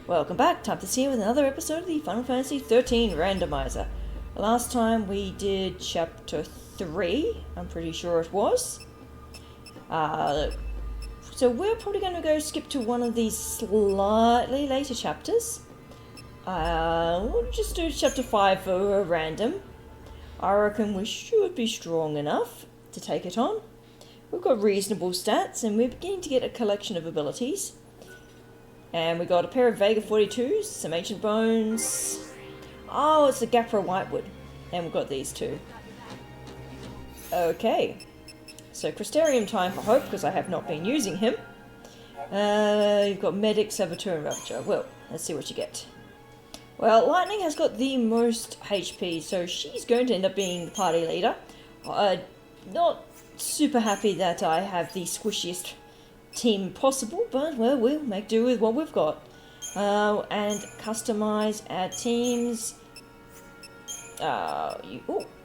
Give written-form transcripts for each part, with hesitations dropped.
Welcome back, time to see you with another episode of the Final Fantasy XIII Randomizer. Last time we did chapter 3, I'm pretty sure it was. So we're probably going to go skip to one of these slightly later chapters. We'll just do chapter 5 for a random. I reckon we should be strong enough to take it on. We've got reasonable stats and we're beginning to get a collection of abilities. And we got a pair of Vega 42s, some Ancient Bones. Oh, it's the Gapra Whitewood. And we've got these two. Okay. So Crystarium time for Hope, because I have not been using him. You've got Medic, Saboteur, and Ravager. Well, let's see what you get. Well, Lightning has got the most HP, so she's going to end up being the party leader. Not super happy that I have the squishiest team possible, but well, we'll make do with what we've got. And customize our teams.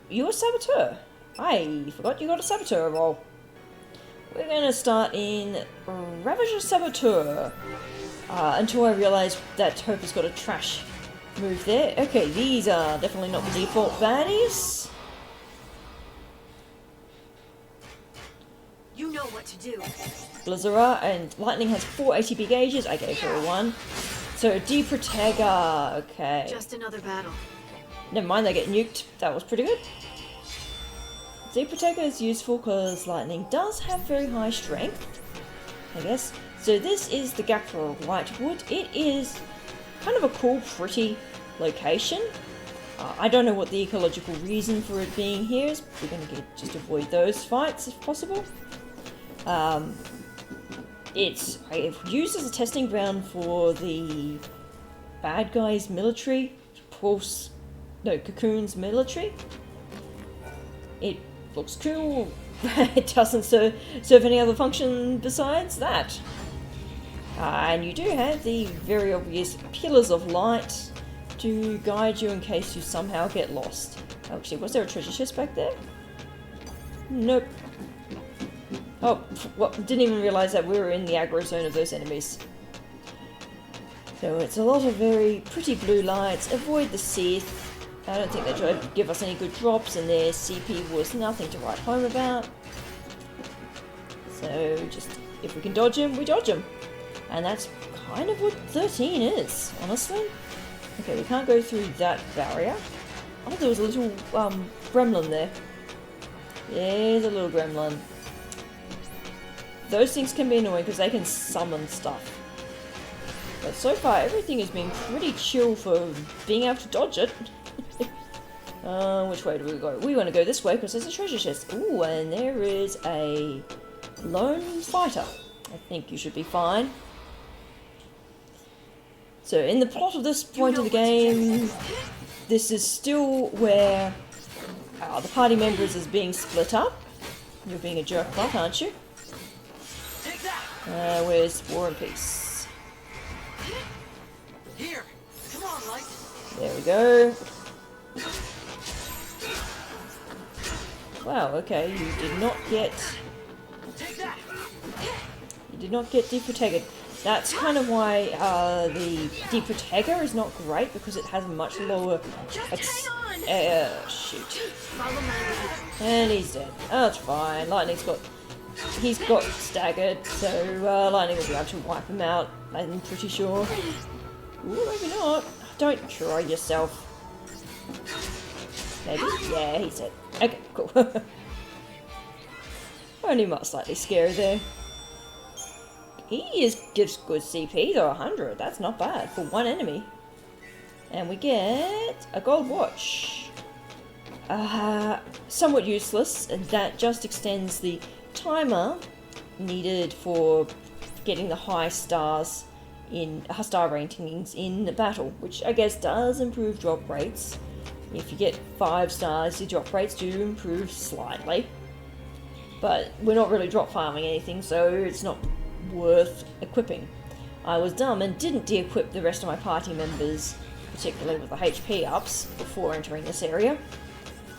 You're a Saboteur. I forgot you got a Saboteur role. We're going to start in Ravager Saboteur. Until I realise that Hope has got a trash move there. Okay, these are definitely not the default baddies. You know what to do. Blizzara, and Lightning has 4 ATB gauges. I gave her 1. So, D-Protega. Okay. Just another battle. Never mind, they get nuked. That was pretty good. D-Protega is useful because Lightning does have very high strength, I guess. So this is the Gapra Whitewood. It is kind of a cool, pretty location. I don't know what the ecological reason for it being here is. We're going to just avoid those fights if possible. It's used as a testing ground for the bad guys' military. Cocoon's military. It looks cool. It doesn't serve any other function besides that. And you do have the very obvious pillars of light to guide you in case you somehow get lost. Actually, was there a treasure chest back there? Nope. Oh, well, didn't even realise that we were in the aggro zone of those enemies. So it's a lot of very pretty blue lights. Avoid the Sith. I don't think they tried to give us any good drops, and their CP was nothing to write home about. So just, if we can dodge him, we dodge him. And that's kind of what 13 is, honestly. Okay, we can't go through that barrier. Oh, there was a little gremlin there. There's a little gremlin. Those things can be annoying because they can summon stuff. But so far, everything has been pretty chill for being able to dodge it. Which way do we go? We want to go this way because there's a treasure chest. Ooh, and there is a lone fighter. I think you should be fine. So in the plot of this point of the game, this is still where the party members is being split up. You're being a jerk butt, aren't you? Where's War and Peace? Here, come on, Light. There we go. Wow, okay, you did not get deprotected. That's kind of why the deprotector is not great, because it has a much lower shoot. And he's dead. Oh, that's fine. He's got staggered, so Lightning will be able to wipe him out, I'm pretty sure. Ooh, maybe not. Don't try yourself. Maybe? Yeah, he's dead. Okay, cool. Only might slightly scary there. He gives good CP though, 100. That's not bad for one enemy. And we get a gold watch. Somewhat useless, and that just extends the timer needed for getting the high stars in star ratings in the battle, which I guess does improve drop rates. If you get 5 stars, your drop rates do improve slightly. But we're not really drop farming anything, so it's not worth equipping. I was dumb and didn't de-equip the rest of my party members, particularly with the HP ups, before entering this area.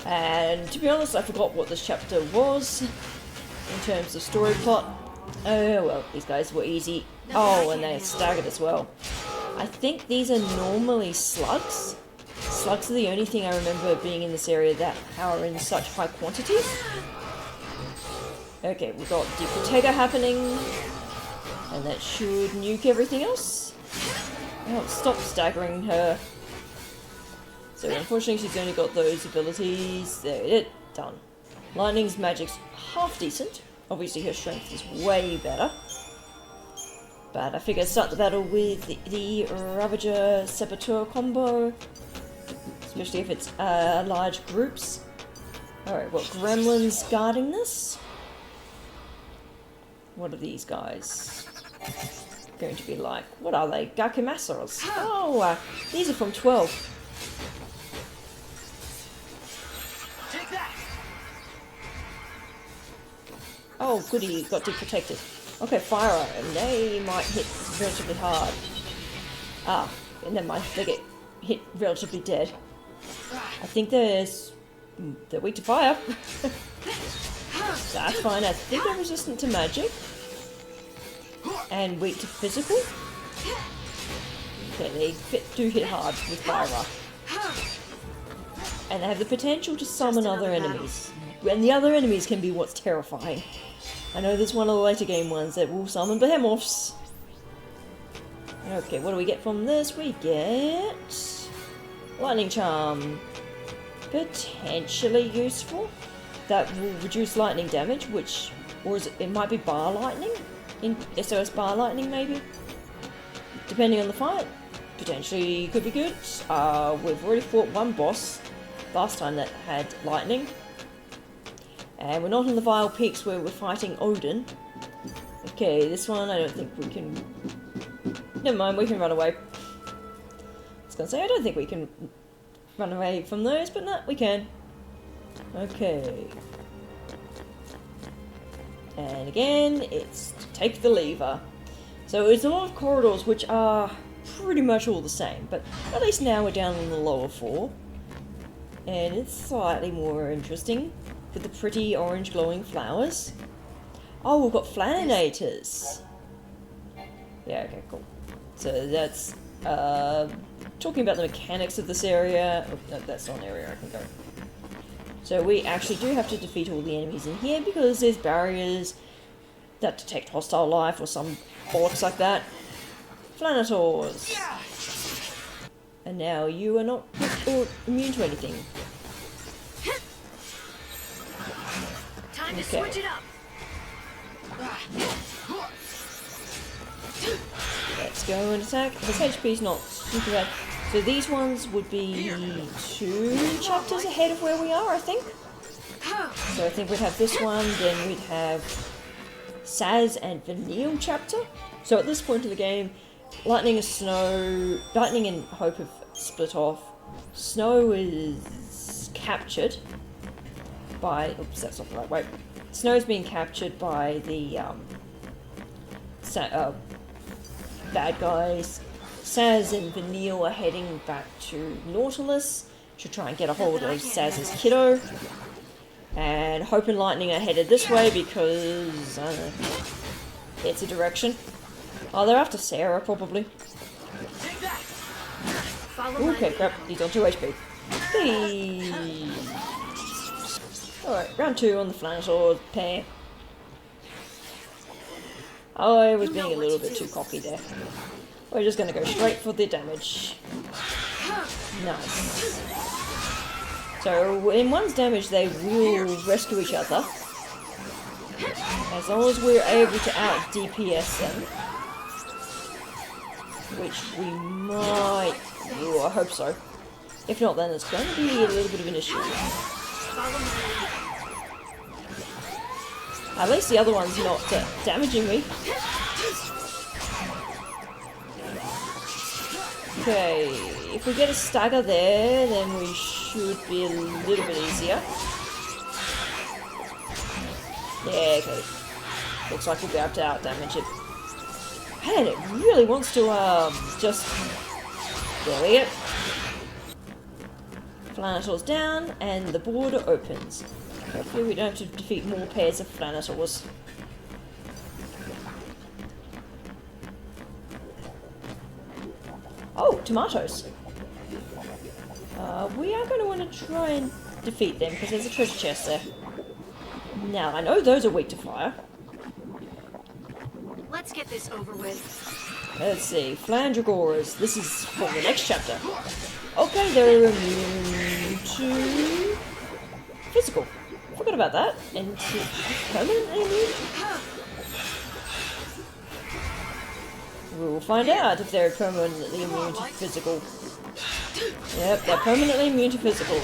And to be honest, I forgot what this chapter was in terms of story plot. Oh well, these guys were easy. Oh, and they're staggered as well. I think these are normally slugs. Slugs are the only thing I remember being in this area that are in such high quantities. Okay, we've got Deprotega happening, and that should nuke everything else. Oh, stop staggering her. So unfortunately she's only got those abilities. There it, done. Lightning's magic's half decent. Obviously her strength is way better. But I figure I'd start the battle with the Ravager Saboteur combo. Especially if it's large groups. Alright, what gremlins guarding this? What are these guys going to be like? What are they? Gakumasaros. Oh, these are from 12. Take that. Oh, goody, got deprotected. Okay, fire and they might hit relatively hard. Ah, never mind, they get hit relatively dead. I think they're weak to fire. That's fine. I think they're resistant to magic. And weak to physical. Okay, they do hit hard with fire. And they have the potential to summon other enemies. And the other enemies can be what's terrifying. I know there's one of the later game ones that will summon behemoths. Okay, what do we get from this? We get Lightning Charm. Potentially useful. That will reduce lightning damage, which, or is it might be bar lightning? In SOS bar lightning maybe? Depending on the fight. Potentially could be good. We've already fought one boss last time that had lightning. And we're not in the Vile Peaks where we're fighting Odin. Okay, this one I don't think we can... Never mind, we can run away. I was gonna say, I don't think we can run away from those, but no, we can. Okay. And again, it's to take the lever. So it's a lot of corridors which are pretty much all the same, but at least now we're down in the lower four. And it's slightly more interesting with the pretty orange glowing flowers. Oh, we've got flaninators. Yeah, okay, cool. So that's talking about the mechanics of this area. Oh, no, that's not an area I can go. So we actually do have to defeat all the enemies in here because there's barriers that detect hostile life or some bollocks like that. Flanators. And now you are not or immune to anything. Time to switch it up. Let's go and attack. This HP's not super bad. So these ones would be 2 chapters ahead of where we are, I think. So I think we'd have this one, then we'd have Saz and Vanille chapter. So at this point of the game, Lightning and Hope have split off. Snow is captured by... Oops, that's not the right way. Snow's being captured by the bad guys. Saz and Vanille are heading back to Nautilus to try and get a hold of Saz's kiddo. And Hope and Lightning are headed this way because, I don't know, it's a direction. Oh, they're after Sarah, probably. Okay, crap, he's on 2 HP. Hey. Alright, round 2 on the Flanosaur pair. I was being a little bit too cocky there. We're just going to go straight for the damage. Nice. So, in one's damage, they will rescue each other. As long as we're able to out-DPS them. Which we might... Ooh, I hope so. If not, then it's going to be a little bit of an issue. At least the other one's not damaging me. Okay, if we get a stagger there, then we should be a little bit easier. Yeah, okay. Looks like we'll be able to out-damage it. Man, it really wants to, just... There we go. Flanator's down, and the border opens. Hopefully we don't have to defeat more pairs of Flanators. Oh, tomatoes. We are going to want to try and defeat them because there's a treasure chest there. Now, I know those are weak to fire. Let's get this over with. Let's see, Flandragoras. This is from the next chapter. Okay, they're immune to physical. Forgot about that. And to permanently immune. We'll find out if they're permanently immune to physical. Yep, they're permanently immune to physical.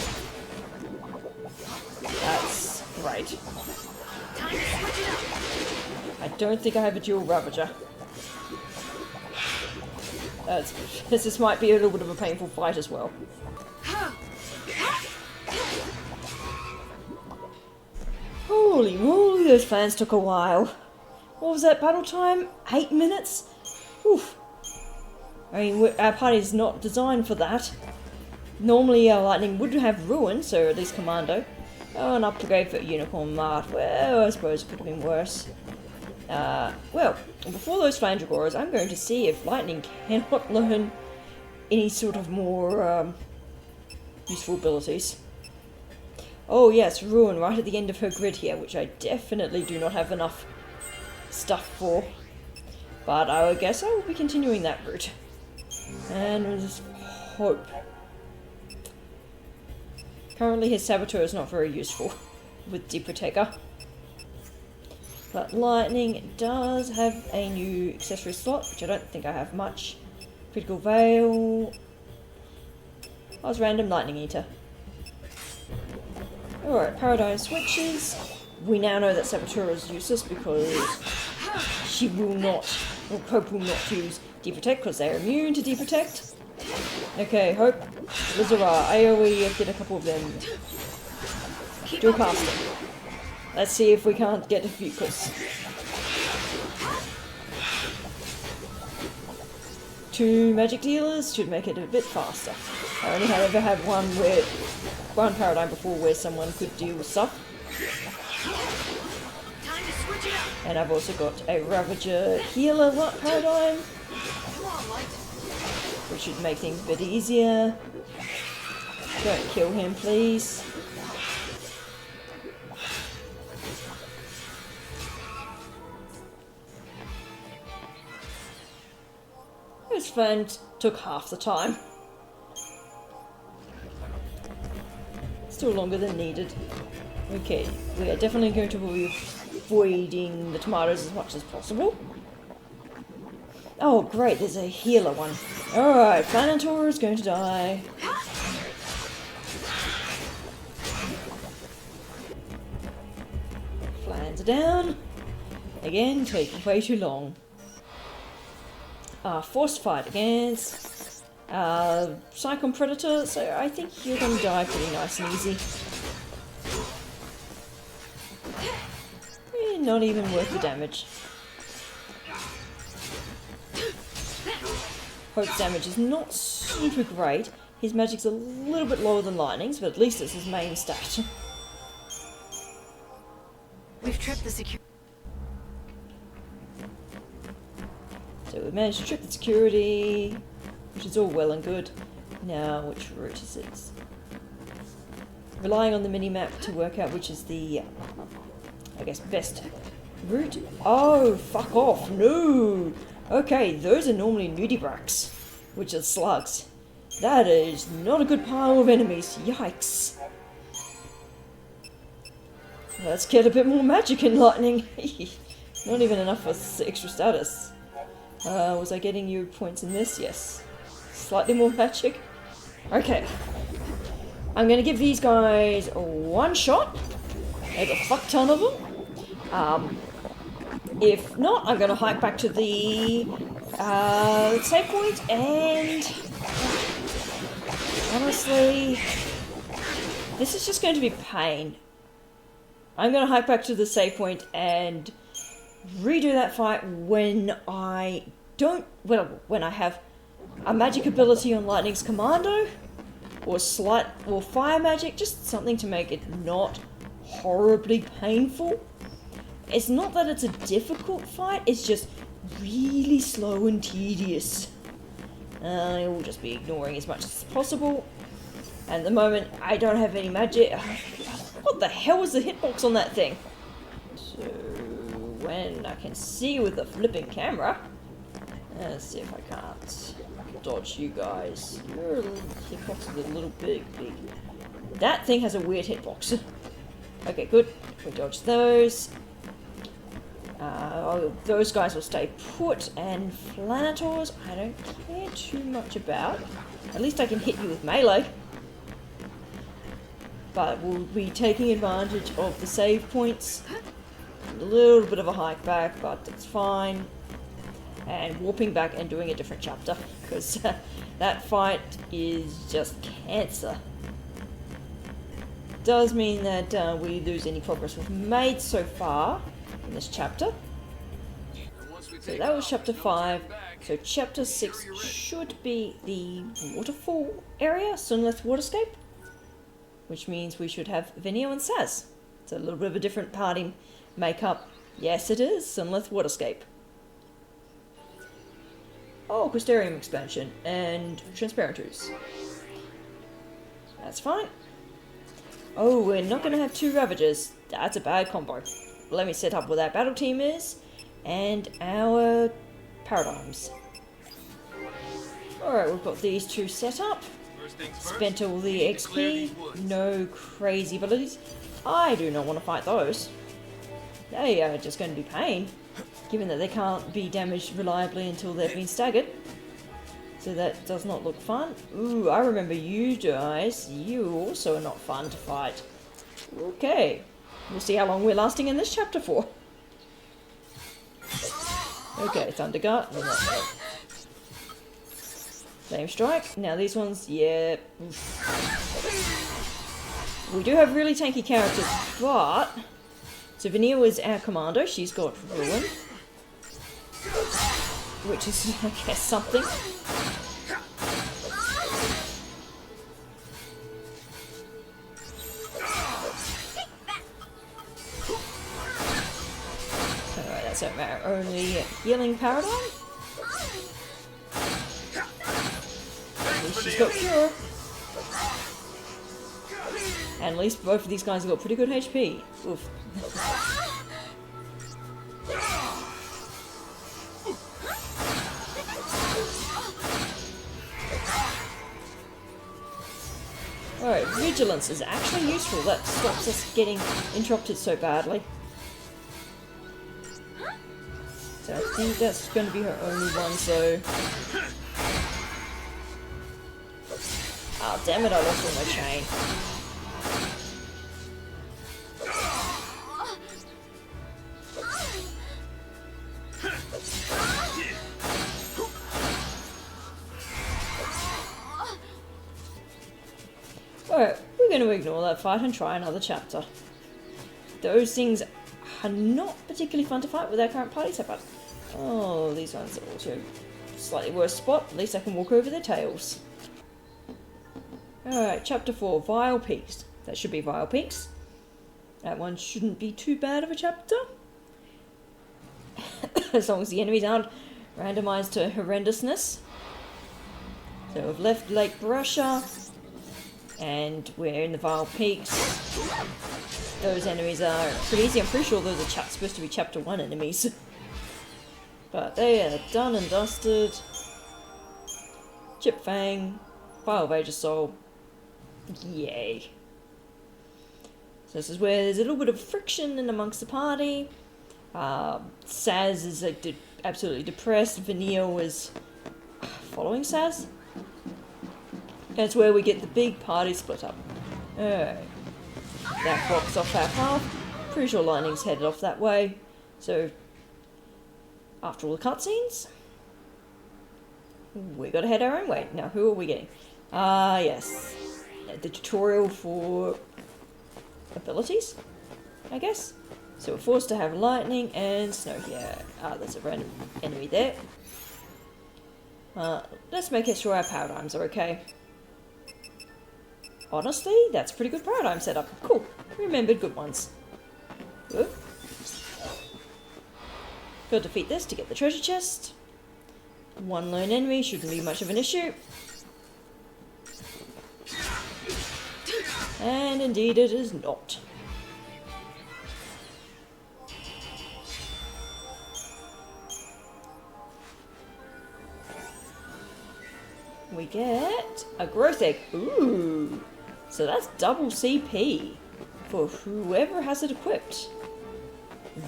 That's great. Time to switch it up. I don't think I have a dual Ravager. This might be a little bit of a painful fight as well. Holy moly, those fans took a while. What was that battle time? 8 minutes? Oof. I mean, our party's not designed for that. Normally our lightning would have ruin, so at least commando. Oh, an upgrade for Unicorn Mart. Well, I suppose it could have been worse. Well, before those Flandragoras, I'm going to see if lightning cannot learn any sort of more useful abilities. Oh yes, Ruin right at the end of her grid here, which I definitely do not have enough stuff for. But I guess I will be continuing that route. And we'll just hope. Currently his Saboteur is not very useful with Deprotector. But Lightning does have a new accessory slot, which I don't think I have much. Critical Veil. I was random Lightning Eater. Alright, Paradigm switches. We now know that Saboteur is useless because she will not, or Hope will not use Deprotect because they're immune to Deprotect. Okay, Hope, Lizara, AoE, get a couple of them. Dual casting. Let's see if we can't get a few, because 2 magic dealers should make it a bit faster. I only have ever had one paradigm before where someone could deal with stuff. Time to switch it up. And I've also got a Ravager healer paradigm, Come on, Light. which should make things a bit easier. Don't kill him, please. This fan took half the time. Still longer than needed. Okay, we are definitely going to be avoiding the tomatoes as much as possible. Oh great, there's a healer one. Alright, Flanator is going to die. Flans are down. Again, taking way too long. Forced fight against Cyclone Predator, so I think you're going to die pretty nice and easy. Not even worth the damage. Hope's damage is not super great. His magic's a little bit lower than Lightning's, but at least it's his main stat. We've tripped the security. So we managed to trip the security, which is all well and good. Now, which route is it? Relying on the mini-map to work out which is the, I guess, best route. Oh, fuck off, no! Okay, those are normally Nudibrax, which are slugs. That is not a good pile of enemies, yikes. Let's get a bit more magic in Lightning. Not even enough for extra status. Was I getting you points in this? Yes. Slightly more magic. Okay. I'm gonna give these guys one shot. There's a fuck ton of them. If not, I'm gonna hike back to the save point and honestly, this is just going to be pain. I'm gonna hike back to the save point and redo that fight when I have a magic ability on Lightning's Commando, or fire magic, just something to make it not horribly painful. It's not that it's a difficult fight, it's just really slow and tedious. I will just be ignoring as much as possible. And at the moment, I don't have any magic. What the hell was the hitbox on that thing? So, when I can see with the flipping camera, let's see if I can't dodge you guys. Your hitbox is a little big. That thing has a weird hitbox. Okay, good. We dodge those. Those guys will stay put, and Flanators I don't care too much about. At least I can hit you with melee. But we'll be taking advantage of the save points. A little bit of a hike back, but it's fine. And warping back and doing a different chapter, because that fight is just cancer. Does mean that we lose any progress we've made so far in this chapter. So that was chapter 5. So chapter 6 should be the waterfall area, Sunleth Waterscape, which means we should have Vinio and Saz. It's a little bit of a different party makeup. Yes, it is Sunleth Waterscape. Oh, Crystarium expansion and Transparent Ooze. That's fine. Oh, we're not going to have 2 Ravagers. That's a bad combo. Let me set up what our battle team is and our paradigms. Alright, we've got these 2 set up. Spent all the XP. No crazy abilities. I do not want to fight those. They are just going to be pain, given that they can't be damaged reliably until they've been staggered. So that does not look fun. Ooh, I remember you guys. You also are not fun to fight. Okay. We'll see how long we're lasting in this chapter for. Okay, Thunder Guard. Flame Strike. Now these ones, yeah. We do have really tanky characters, but... So Vanilla is our commander. She's got Ruin. Which is, I guess, something. Alright, that's our only healing paradigm. At least she's got Cure. And at least both of these guys have got pretty good HP. Oof. Alright, Vigilance is actually useful. That stops us getting interrupted so badly. So I think that's going to be her only one, so... Oh, damn it, I lost all my chain. Alright, we're going to ignore that fight and try another chapter. Those things are not particularly fun to fight with our current party setup. Oh, these ones are also slightly worse spot. At least I can walk over their tails. Alright, chapter 4, Vile Peaks. That should be Vile Peaks. That one shouldn't be too bad of a chapter. As long as the enemies aren't randomized to horrendousness. So we've left Lake Brusha. And we're in the Vile Peaks. Those enemies are pretty easy. I'm pretty sure those are supposed to be chapter 1 enemies. But they are done and dusted. Chip Fang. Vile Vager Soul. Yay. So this is where there's a little bit of friction in amongst the party. Saz is like absolutely depressed. Vanille is following Saz. That's where we get the big party split up. Alright. That blocks off our path. Pretty sure Lightning's headed off that way. So, after all the cutscenes, we gotta head our own way. Now, who are we getting? Yes. The tutorial for abilities, I guess. So we're forced to have Lightning and Snow here. There's a random enemy there. Let's make sure our paradigms are okay. Honestly, that's a pretty good paradigm setup. Cool. Remembered good ones. Good. Gotta defeat this to get the treasure chest. One lone enemy shouldn't be much of an issue. And indeed it is not. We get a growth egg. Ooh! So that's double CP for whoever has it equipped.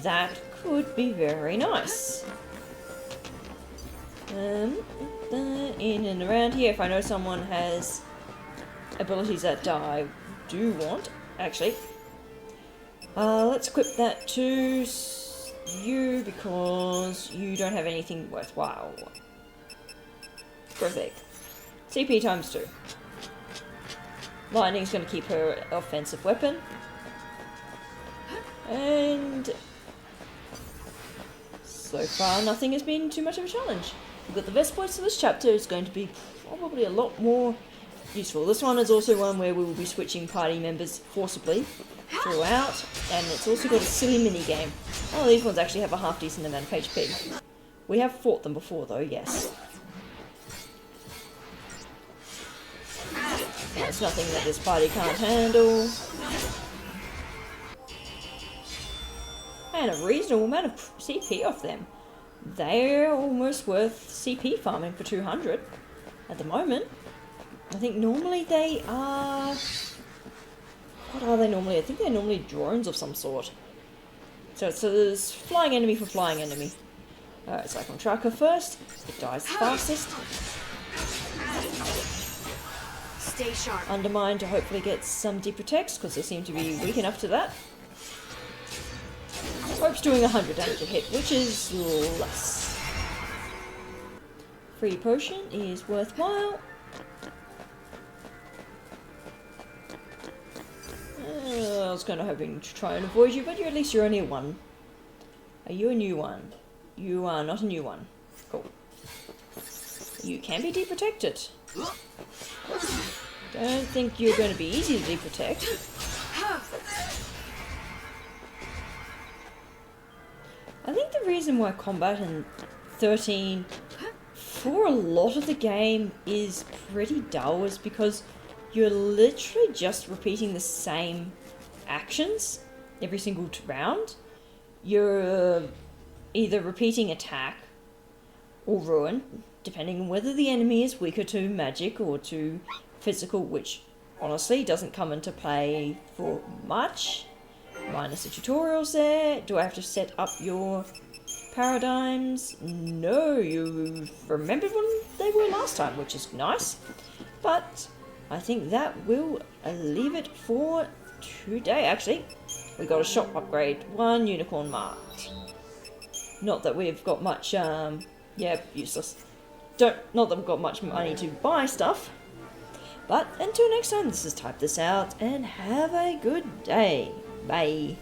That could be very nice. In and around here, if I know someone has abilities that I do want, actually, let's equip that to you because you don't have anything worthwhile. Growth egg. CP times 2. Lightning's going to keep her offensive weapon. And so far nothing has been too much of a challenge. We've got the best points of this chapter. It's going to be probably a lot more useful. This one is also one where we will be switching party members forcibly throughout, and it's also got a silly mini game. Oh, these ones actually have a half decent amount of HP. We have fought them before though, yes. It's nothing that this party can't handle. And a reasonable amount of CP off them. They're almost worth CP farming for 200 at the moment. I think normally they are... What are they normally? I think they're normally drones of some sort. So there's flying enemy for flying enemy. Alright, so I can track her first. It dies the fastest. Stay sharp. Undermine to hopefully get some deep protects, because they seem to be weak enough to that. Rope's doing 100 damage a hit, which is less. Free potion is worthwhile. I was kind of hoping to try and avoid you, but at least you're only a 1. Are you a new one? You are not a new one. Cool. You can be deprotected. Don't think you're going to be easy to deprotect. I think the reason why combat in 13 for a lot of the game is pretty dull is because you're literally just repeating the same actions every single round. You're either repeating attack or ruin, depending on whether the enemy is weaker to magic or to physical, which honestly doesn't come into play for much. Minus the tutorials there. Do I have to set up your paradigms? No, you've remembered what they were last time, which is nice. But I think that will leave it for today. Actually, we got a shop upgrade. 1 unicorn marked. Not that we've got much, yeah, useless. Not that we've got much money to buy stuff. But until next time, this is Type This Out, and have a good day. Bye.